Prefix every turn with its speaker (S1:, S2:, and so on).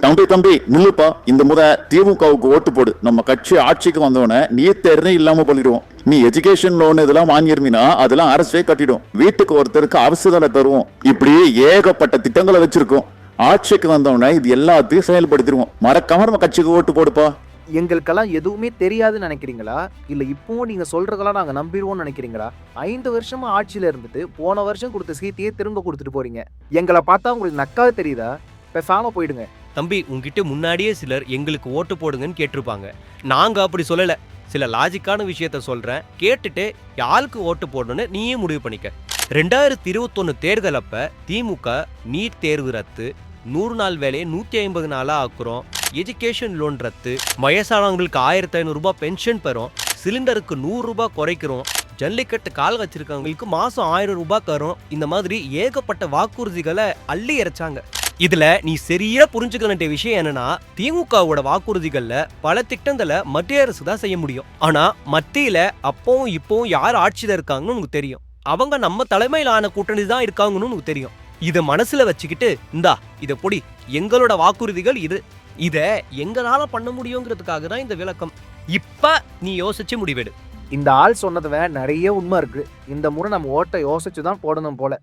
S1: தம்பி நில்லுப்பா. இந்த முறை திமுகவுக்கு ஓட்டு போடு. நம்ம கட்சி ஆட்சிக்கு வந்தவன நீட் தேர்வே இல்லாம பண்ணிடுவோம். நீ எஜுகேஷன் லோன் இதெல்லாம் வாங்கிருந்தீனா அதெல்லாம் அரசே கட்டிடும். வீட்டுக்கு ஒருத்தருக்கு அவசர தருவோம். இப்படி ஏகப்பட்ட திட்டங்களை வச்சிருக்கோம். ஆட்சிக்கு வந்தவன இது எல்லாத்தையும் செயல்படுத்திடுவோம். மறக்காம நம்ம கட்சிக்கு ஓட்டு போடுப்பா.
S2: எங்களுக்கெல்லாம் எதுவுமே தெரியாதுன்னு நினைக்கிறீங்களா? இல்லை இப்பவும் நீங்கள் சொல்கிறதெல்லாம் நாங்கள் நம்பிடுவோம்னு நினைக்கிறீங்களா? 5 வருஷமா ஆட்சியில் இருந்துட்டு போன வருஷம் கொடுத்த சீட்டையே திரும்ப கொடுத்துட்டு போறீங்க. எங்களை பார்த்தா உங்களுக்கு நக்காது தெரியுதா? பேசாம போயிடுங்க.
S3: தம்பி, உங்ககிட்ட முன்னாடியே சிலர் எங்களுக்கு ஓட்டு போடுங்கன்னு கேட்டிருப்பாங்க. நாங்க அப்படி சொல்லல. சில லாஜிக்கான விஷயத்த சொல்றேன், கேட்டுட்டு யாருக்கு ஓட்டு போடணும்னு நீயே முடிவு பண்ணிக்க. 2021 தேர்தல் அப்ப திமுக நீட் தேர்வு ரத்து, 100 நாள் வேலையை 150 நாளா ஆக்குறோம், எஜுகேஷன் லோன் ரத்து, வயசானவங்களுக்கு 1500 ரூபாய் பென்ஷன் பெறும், சிலிண்டருக்கு 100 ரூபாய் குறைக்கிறோம், ஜல்லிக்கட்டு கால் வச்சிருக்கவங்களுக்கு மாசம் 1000 ரூபாய் தரும். இந்த மாதிரி ஏகப்பட்ட வாக்குறுதிகளை அள்ளி இறைச்சாங்க. இதுல நீ சரியா புரிஞ்சுக்க வேண்டிய விஷயம் என்னன்னா, திமுகவோட வாக்குறுதிகள்ல பல திட்டங்களை மத்திய அரசு தான் செய்ய முடியும். ஆனா மத்தியில அப்பவும் இப்பவும் யார் ஆட்சியில இருக்காங்கன்னு உனக்கு தெரியும். அவங்க நம்ம தலைமையிலான கூட்டணி தான் இருக்காங்கன்னு உனக்கு தெரியும். இத மனசுல வச்சுக்கிட்டு இந்தா இத பொடி, எங்களோட வாக்குறுதிகள் இது, இத எங்களால பண்ண முடியுங்கிறதுக்காக தான் இந்த விளக்கம். இப்ப நீ யோசிச்சு முடிவெடு.
S2: இந்த ஆள் சொன்னதுல நிறைய உண்மை இருக்கு. இந்த முறை நம்ம ஓட்டை யோசிச்சு தான் போடணும் போல.